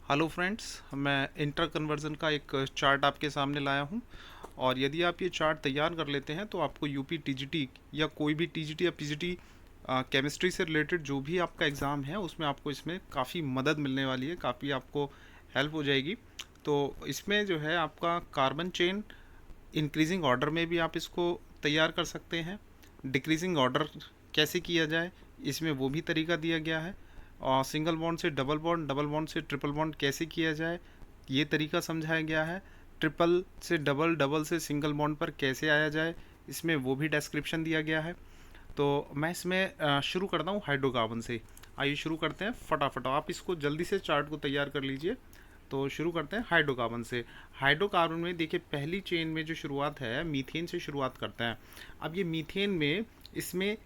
Hello friends, मैं inter conversion का एक चार्ट आपके सामने लाया हूं। और यदि आप ये चार्ट तैयार कर लेते हैं तो आपको यूपी टीजीटी या कोई भी टीजीटी या पीजीटी केमिस्ट्री से रिलेटेड जो भी आपका एग्ज़ाम है उसमें आपको इसमें काफ़ी मदद मिलने वाली है, काफ़ी आपको हेल्प हो जाएगी। तो इसमें जो है आपका कार्बन चेन इंक्रीजिंग ऑर्डर में भी आप इसको तैयार कर सकते हैं। डिक्रीजिंग ऑर्डर कैसे किया जाए, इसमें वो भी तरीका दिया गया है। और सिंगल बॉन्ड से डबल बॉन्ड, डबल बॉन्ड से ट्रिपल बॉन्ड कैसे किया जाए, ये तरीका समझाया गया है। ट्रिपल से डबल, डबल से सिंगल बॉन्ड पर कैसे आया जाए, इसमें वो भी डिस्क्रिप्शन दिया गया है। तो मैं इसमें शुरू करता हूँ हाइड्रोकार्बन से। आइए शुरू करते हैं फटाफट। आप इसको जल्दी से चार्ट को तैयार कर लीजिए। तो शुरू करते हैं हाइड्रोकार्बन से। हाइड्रोकार्बन में देखिए पहली चेन में जो शुरुआत है मीथेन से शुरुआत करते हैं। अब ये मीथेन में इसमें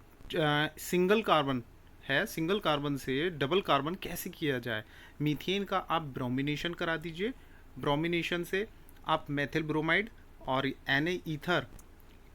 सिंगल कार्बन है, सिंगल कार्बन से डबल कार्बन कैसे किया जाए। मीथेन का आप ब्रोमिनेशन करा दीजिए। ब्रोमिनेशन से आप मेथिल ब्रोमाइड और एन ईथर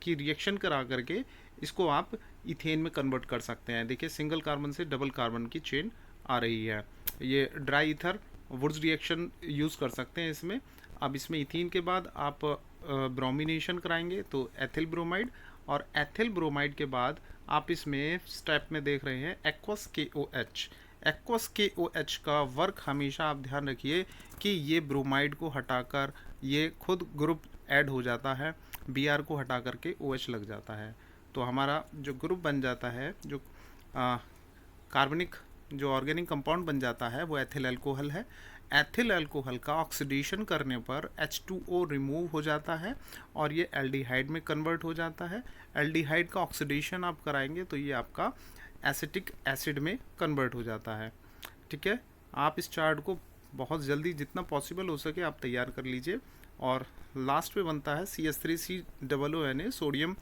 की रिएक्शन करा करके इसको आप इथेन में कन्वर्ट कर सकते हैं। देखिए सिंगल कार्बन से डबल कार्बन की चेन आ रही है। ये dry ether Wurtz reaction use कर सकते हैं इसमें। अब इसमें इथीन के बाद आप ब्रोमिनेशन कराएंगे तो एथिल ब्रोमाइड, और एथिल ब्रोमाइड के बाद आप इसमें स्टेप में देख रहे हैं एक्वस के ओ एच। एक्वस के ओ एच का वर्क हमेशा आप ध्यान रखिए कि ये ब्रोमाइड को हटाकर ये खुद ग्रुप ऐड हो जाता है, बी आर को हटा करके ओ एच लग जाता है। तो हमारा जो ग्रुप बन जाता है, जो कार्बनिक जो ऑर्गेनिक कंपाउंड बन जाता है वो एथिल अल्कोहल है। एथिल अल्कोहल का ऑक्सीडेशन करने पर H2O रिमूव हो जाता है और ये एल्डिहाइड में कन्वर्ट हो जाता है। एल्डिहाइड का ऑक्सीडेशन आप कराएंगे तो ये आपका एसिटिक एसिड में कन्वर्ट हो जाता है। ठीक है, आप इस चार्ट को बहुत जल्दी जितना पॉसिबल हो सके आप तैयार कर लीजिए। और लास्ट में बनता है CH3COONA, सोडियम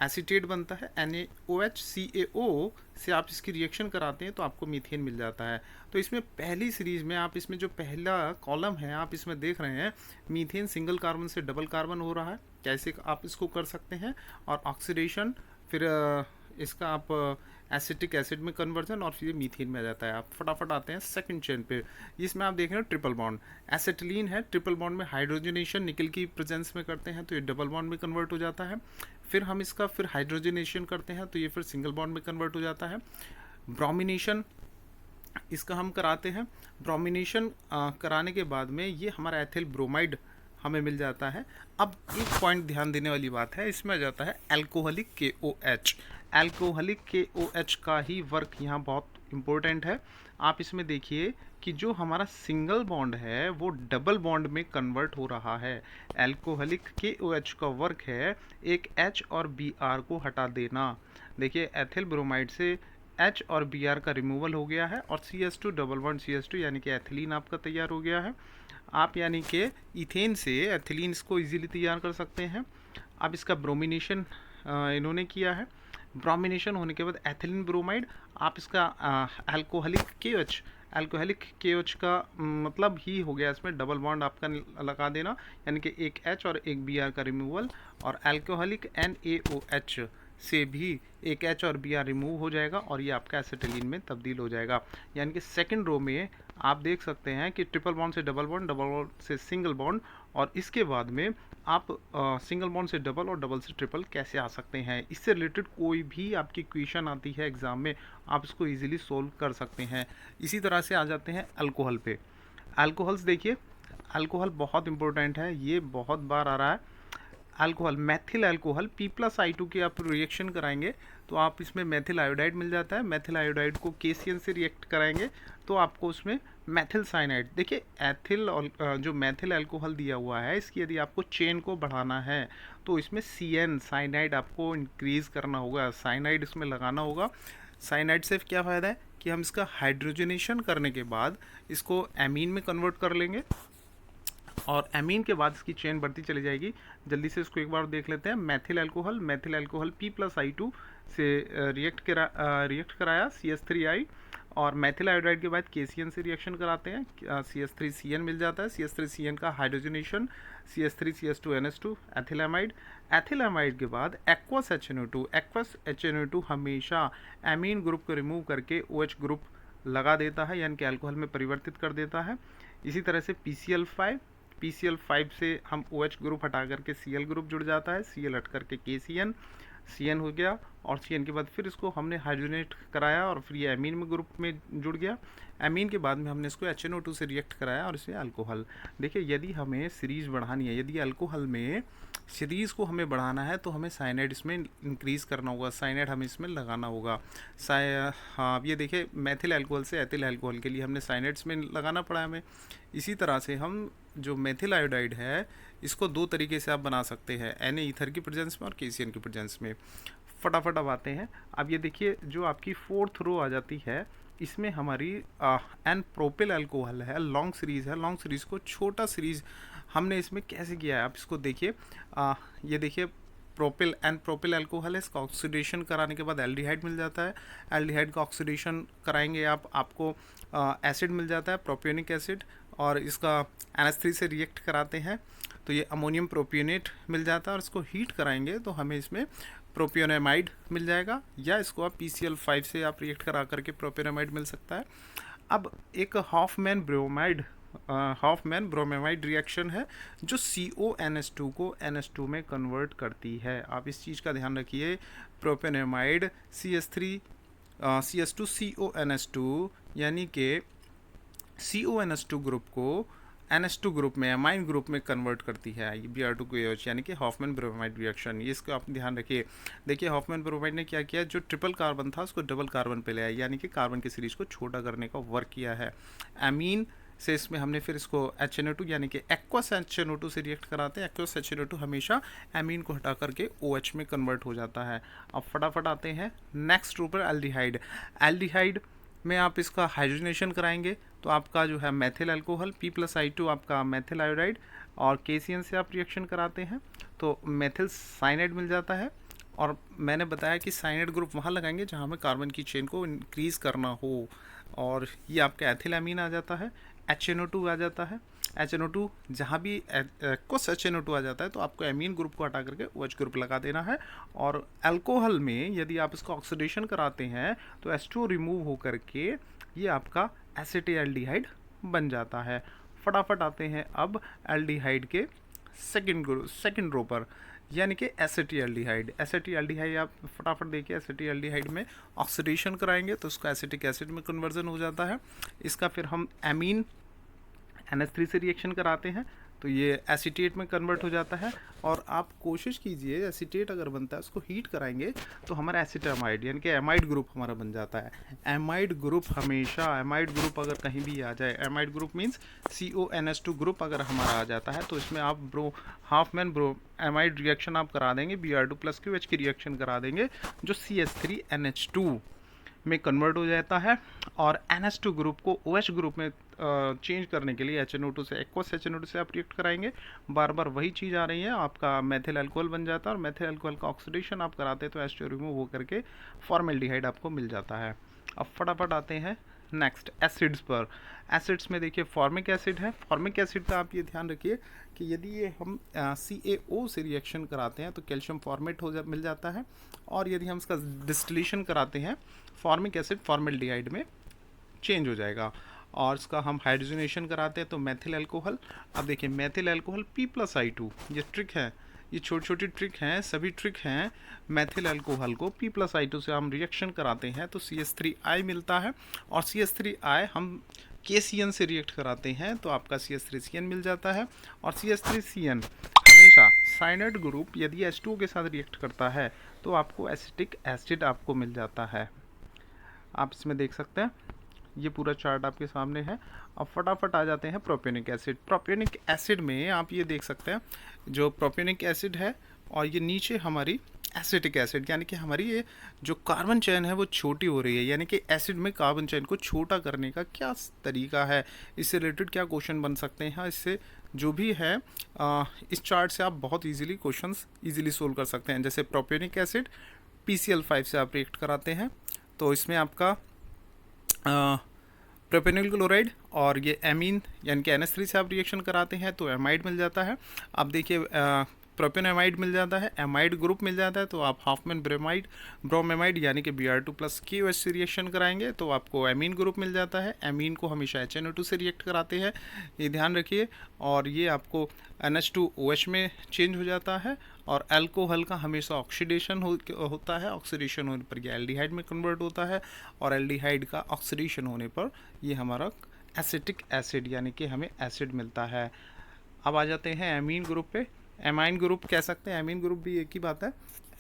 एसीटेट बनता है NaOH CaO से आप इसकी रिएक्शन कराते हैं तो आपको मीथेन मिल जाता है। तो इसमें पहली सीरीज में आप इसमें जो पहला कॉलम है आप इसमें देख रहे हैं मीथेन सिंगल कार्बन से डबल कार्बन हो रहा है, कैसे आप इसको कर सकते हैं। और ऑक्सीडेशन, फिर इसका आप एसिटिक एसिड में कन्वर्जन, और फिर मीथेन में आ जाता है। आप फटाफट आते हैं सेकंड चेन पे। इसमें आप देख रहे हो ट्रिपल बॉन्ड एसिटिलीन है, ट्रिपल बॉन्ड में हाइड्रोजनेशन निकल की प्रेजेंस में करते हैं तो ये डबल बॉन्ड में कन्वर्ट हो जाता है। फिर हम इसका फिर हाइड्रोजनेशन करते हैं तो ये फिर सिंगल बॉन्ड में कन्वर्ट हो जाता है। ब्रोमिनेशन इसका हम कराते हैं। ब्रोमिनेशन कराने के बाद में ये हमारा एथिल ब्रोमाइड हमें मिल जाता है। अब एक पॉइंट ध्यान देने वाली बात है, इसमें आ जाता है अल्कोहलिक KOH। अल्कोहलिक KOH का ही वर्क यहाँ बहुत इम्पोर्टेंट है। आप इसमें देखिए कि जो हमारा सिंगल बॉन्ड है वो डबल बॉन्ड में कन्वर्ट हो रहा है। अल्कोहलिक KOH का वर्क है एक H और Br को हटा देना। देखिए एथिल ब्रोमाइड से H और Br का रिमूवल हो गया है और CH2 डबल बॉन्ड CH2 यानी कि एथिलीन आपका तैयार हो गया है। आप यानी कि इथेन से एथिलीन इसको इजीली तैयार कर सकते हैं। अब इसका ब्रोमिनेशन इन्होंने किया है। ब्रोमिनेशन होने के बाद एथिलीन ब्रोमाइड, आप इसका अल्कोहलिक KOH का मतलब ही हो गया इसमें डबल बॉन्ड आपका लगा देना, यानी कि एक H और एक Br का रिमूवल। और अल्कोहलिक NaOH से भी एक H और Br रिमूव हो जाएगा और ये आपका एसिटिलीन में तब्दील हो जाएगा। यानी कि सेकंड रो में आप देख सकते हैं कि ट्रिपल बॉन्ड से डबल बॉन्ड, डबल बॉन्ड से सिंगल बॉन्ड, और इसके बाद में आप सिंगल बॉन्ड से डबल और डबल से ट्रिपल कैसे आ सकते हैं। इससे रिलेटेड कोई भी आपकी क्वेश्चन आती है एग्जाम में आप इसको इजीली सोल्व कर सकते हैं। इसी तरह से आ जाते हैं अल्कोहल पे। अल्कोहल्स देखिए, अल्कोहल बहुत इंपॉर्टेंट है, ये बहुत बार आ रहा है। अल्कोहल मैथिल अल्कोहल P+I2 के आप रिएक्शन कराएंगे तो आप इसमें मैथिल आयोडाइड मिल जाता है। मैथिल आयोडाइड को KCN से रिएक्ट कराएंगे तो आपको उसमें मैथिल साइनाइड। देखिए एथिल जो मैथिल अल्कोहल दिया हुआ है इसकी यदि आपको चेन को बढ़ाना है तो इसमें CN साइनाइड आपको इंक्रीज करना होगा, साइनाइड इसमें लगाना होगा। साइनाइड से क्या फ़ायदा है कि हम इसका हाइड्रोजनेशन करने के बाद इसको एमीन में कन्वर्ट कर लेंगे और एमीन के बाद इसकी चेन बढ़ती चली जाएगी। जल्दी से इसको एक बार देख लेते हैं। मैथिल अल्कोहल P+I2 से रिएक्ट कराया CH3I, और मैथिल आयोडाइड के बाद KCN से रिएक्शन कराते हैं, CH3CN मिल जाता है। CH3CN का हाइड्रोजनेशन CH3CH2NH2 एथिलामाइड। एथिलामाइड के बाद एक्वस HNO2 हमेशा एमीन ग्रुप को रिमूव करके OH ग्रुप लगा देता है, यानी कि अल्कोहल में परिवर्तित कर देता है। इसी तरह से PCl5 से हम OH ग्रुप हटा करके Cl ग्रुप जुड़ जाता है, Cl हट करके KCN, CN हो गया, और CN के बाद फिर इसको हमने हाइड्रोजनेट कराया और फिर ये एमीन में ग्रुप में जुड़ गया। एमीन के बाद में हमने इसको HNO2 से रिएक्ट कराया और इसमें अल्कोहल। देखिए, यदि हमें सीरीज बढ़ानी है, यदि अल्कोहल में सीरीज़ को हमें बढ़ाना है तो हमें साइनाइड इसमें इंक्रीज़ करना होगा, साइनाइड हमें इसमें लगाना होगा। हाँ, अब ये देखिए, मेथिल अल्कोहल से एथिल अल्कोहल के लिए हमने साइनाइड्स में लगाना पड़ा हमें। इसी तरह से हम जो मेथिल आयोडाइड है इसको दो तरीके से आप बना सकते हैं, Na ईथर की प्रेजेंस में और KCN की प्रेजेंस में। फटाफट अब आते हैं। अब ये देखिए, जो आपकी 4th रो आ जाती है, इसमें हमारी एन प्रोपिल अल्कोहल है, लॉन्ग सीरीज़ है। लॉन्ग सीरीज़ को छोटा सीरीज़ हमने इसमें कैसे किया है, आप इसको देखिए। ये देखिए, प्रोपिल अल्कोहल है, इसका ऑक्सीडेशन कराने के बाद एल्डिहाइड मिल जाता है। एल्डिहाइड का ऑक्सीडेशन कराएंगे आपको एसिड मिल जाता है, प्रोपियोनिक एसिड, और इसका NH3 से रिएक्ट कराते हैं तो ये अमोनियम प्रोपियोनेट मिल जाता है, और इसको हीट कराएंगे तो हमें इसमें प्रोपियोनेमाइड मिल जाएगा, या इसको आप PCl5 से आप रिएक्ट करा करके प्रोपियोनेमाइड मिल सकता है। अब एक हाफमैन ब्रोमेमाइड रिएक्शन है जो CONH2 को NH2 में कन्वर्ट करती है। आप इस चीज़ का ध्यान रखिए, प्रोपेनेमाइड CH2 CONH2 यानी कि CONH2 ग्रुप को NH2 ग्रुप में, अमाइन ग्रुप में कन्वर्ट करती है, Br2 यानी कि हॉफमैन ब्रोमाइड रिएक्शन। ये इसको आप ध्यान रखिए। देखिए, हॉफमैन ब्रोमाइड ने क्या किया, जो ट्रिपल कार्बन था उसको डबल कार्बन पे ले आया, यानी कि कार्बन की सीरीज को छोटा करने का वर्क किया है। एमीन से इसमें हमने फिर इसको HNO2 यानी कि एक्वस HNO2 से रिएक्ट कराते हैं। एक्वस HNO2 हमेशा एमीन को हटा करके OH में कन्वर्ट हो जाता है। अब फटाफट आते हैं नेक्स्ट ऊपर, एल्डिहाइड। एल्डिहाइड में आप इसका हाइड्रोजनेशन कराएंगे तो आपका जो है मेथिल अल्कोहल, P+I2 आपका मेथिल आयोडाइड, और KCN से आप रिएक्शन कराते हैं तो मेथिल साइनाइड मिल जाता है। और मैंने बताया कि साइनाइड ग्रुप वहाँ लगाएंगे जहाँ हमें कार्बन की चेन को इंक्रीज़ करना हो, और ये आपका एथिल अमीन आ जाता है, HNO2 आ जाता है। HNO2 जहाँ भी एक्वस HNO2 आ जाता है तो आपको एमीन ग्रुप को हटा करके OH ग्रुप लगा देना है। और अल्कोहल में यदि आप इसका ऑक्सीडेशन कराते हैं तो H2O रिमूव हो करके ये आपका एसिटिल्डिहाइड बन जाता है। फटाफट आते हैं अब एल्डिहाइड के सेकंड रो पर, यानी कि एसिटिल्डिहाइड। एसिटिल्डिहाइड आप फटाफट देखिए, एसिटिल्डिहाइड में ऑक्सीडेशन कराएंगे तो उसका एसिटिक एसिड में कन्वर्जन हो जाता है। इसका फिर हम एमीन NH3 से रिएक्शन कराते हैं तो ये एसीटेट में कन्वर्ट हो जाता है। और आप कोशिश कीजिए, एसीटेट अगर बनता है उसको हीट कराएंगे तो हमारा एसिटामाइड यानी कि एमाइड ग्रुप हमारा बन जाता है। एमाइड ग्रुप हमेशा, एमाइड ग्रुप अगर कहीं भी आ जाए, amide group means CONH2 group अगर हमारा आ जाता है तो इसमें आप हाफमैन एमाइड रिएक्शन आप करा देंगे, Br2+QH की रिएक्शन करा देंगे जो CH3NH2 में कन्वर्ट हो जाता है। और NH2 ग्रुप को OH ग्रुप में चेंज करने के लिए HNO2 से, एक्वस HNO2 से आप रिएक्ट कराएंगे। बार बार वही चीज़ आ रही है, आपका मेथिल अल्कोहल बन जाता है, और मेथिल अल्कोहल का ऑक्सीडेशन आप कराते हैं तो H2O रिमूव हो करके फॉर्मेल्डिहाइड आपको मिल जाता है। अब फटाफट आते हैं नेक्स्ट एसिड्स पर। एसिड्स में देखिए, फॉर्मिक एसिड है। फॉर्मिक एसिड का आप ये ध्यान रखिए कि यदि ये हम CaO से रिएक्शन कराते हैं तो कैल्शियम फॉर्मेट मिल जाता है, और यदि हम इसका डिस्टिलेशन कराते हैं फॉर्मिक एसिड फॉर्मेल्डिहाइड में चेंज हो जाएगा। और इसका हम हाइड्रोजनेशन कराते हैं तो मेथिल अल्कोहल। अब देखिए, मेथिल अल्कोहल P+I2, ये ट्रिक है, ये छोटी छोटी ट्रिक हैं, सभी ट्रिक हैं। मेथिल अल्कोहल को P+I2 से हम रिएक्शन कराते हैं तो CH3I मिलता है, और CH3I हम KCN से रिएक्ट कराते हैं तो आपका CH3CN मिल जाता है। और CH3CN हमेशा साइनाइड ग्रुप यदि H2O के साथ रिएक्ट करता है तो आपको एसिटिक एसिड आपको मिल जाता है। आप इसमें देख सकते हैं, ये पूरा चार्ट आपके सामने है। अब फटाफट आ जाते हैं प्रोपियोनिक एसिड। प्रोपियोनिक एसिड में आप ये देख सकते हैं, जो प्रोपियोनिक एसिड है और ये नीचे हमारी एसिटिक एसिड, यानी कि हमारी ये जो कार्बन चेन है वो छोटी हो रही है, यानी कि एसिड में कार्बन चेन को छोटा करने का क्या तरीका है, इससे रिलेटेड क्या क्वेश्चन बन सकते हैं, इससे जो भी है इस चार्ट से आप बहुत इजीली क्वेश्चंस इजीली सोल्व कर सकते हैं। जैसे प्रोपियोनिक एसिड PCl5 से आप रिएक्ट कराते हैं तो इसमें आपका प्रोपेनिल क्लोराइड और ये एमीन यानी कि NH3 से आप रिएक्शन कराते हैं तो एमाइड मिल जाता है। अब देखिए, प्रोपेनोमाइड मिल जाता है, एमाइड ग्रुप मिल जाता है, तो आप हाफमैन ब्रोमेमाइड यानी कि Br2+ KOH से रिएक्शन कराएंगे तो आपको एमीन ग्रुप मिल जाता है। एमीन को हमेशा HNO2 से रिएक्ट कराते हैं, ये ध्यान रखिए। और ये आपको NH2OH में चेंज हो जाता है। और अल्कोहल का हमेशा ऑक्सीडेशन होता है, ऑक्सीडेशन होने पर ये एल्डिहाइड में कन्वर्ट होता है, और एल्डिहाइड का ऑक्सीडेशन होने पर ये हमारा एसिटिक एसिड यानी कि हमें एसिड मिलता है। अब आ जाते हैं एमीन ग्रुप पे। एमाइन ग्रुप कह सकते हैं, एमीन ग्रुप भी एक ही बात है।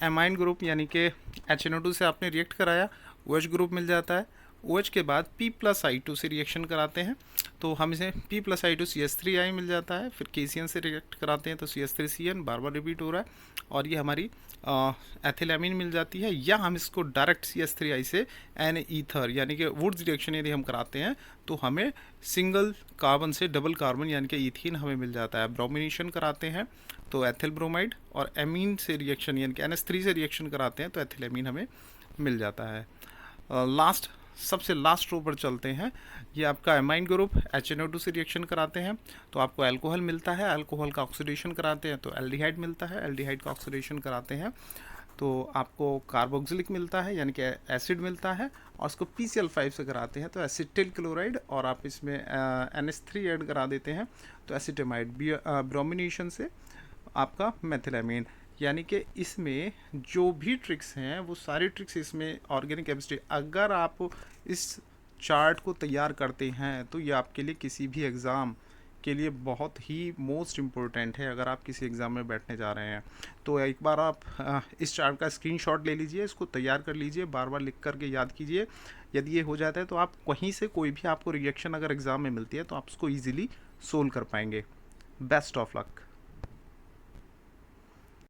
एमाइन ग्रुप यानी कि HNO2 से आपने रिएक्ट कराया, OH ग्रुप मिल जाता है। OH के बाद P+I2 से रिएक्शन कराते हैं तो हम इसे P+I2 CH3I मिल जाता है। फिर KCN से रिएक्ट कराते हैं तो CH3CN बार बार रिपीट हो रहा है, और ये हमारी एथिलएमीन मिल जाती है। या हम इसको डायरेक्ट CH3I से एन ईथर यानी कि वुड्स रिएक्शन यदि हम कराते हैं तो हमें सिंगल कार्बन से डबल कार्बन यानी कि ईथीन हमें मिल जाता है। ब्रोमिनेशन कराते हैं तो एथिल ब्रोमाइड, और एमीन से रिएक्शन यानी कि NH3 से रिएक्शन कराते हैं तो एथिलएमीन हमें मिल जाता है। सबसे लास्ट रो पर चलते हैं। ये आपका एमाइन ग्रुप HNO2 से रिएक्शन कराते हैं तो आपको अल्कोहल मिलता है, अल्कोहल का ऑक्सीडेशन कराते हैं तो एल्डिहाइड मिलता है, एल्डिहाइड का ऑक्सीडेशन कराते हैं तो आपको कार्बोक्सिलिक मिलता है यानी कि एसिड मिलता है, और उसको PCl5 से कराते हैं तो एसिटिल क्लोराइड, और आप इसमें NH3 ऐड करा देते हैं तो एसिटेमाइड। ब्रोमिनेशन से आपका मेथिलएमीन। यानी कि इसमें जो भी ट्रिक्स हैं वो सारी ट्रिक्स इसमें ऑर्गेनिक केमिस्ट्री, अगर आप इस चार्ट को तैयार करते हैं तो ये आपके लिए किसी भी एग्ज़ाम के लिए बहुत ही मोस्ट इम्पोर्टेंट है। अगर आप किसी एग्ज़ाम में बैठने जा रहे हैं तो एक बार आप इस चार्ट का स्क्रीनशॉट ले लीजिए, इसको तैयार कर लीजिए, बार बार लिख करके याद कीजिए। यदि ये हो जाता है तो आप कहीं से कोई भी आपको रिएक्शन अगर एग्ज़ाम में मिलती है तो आप उसको ईजिली सोल्व कर पाएंगे। Best of luck.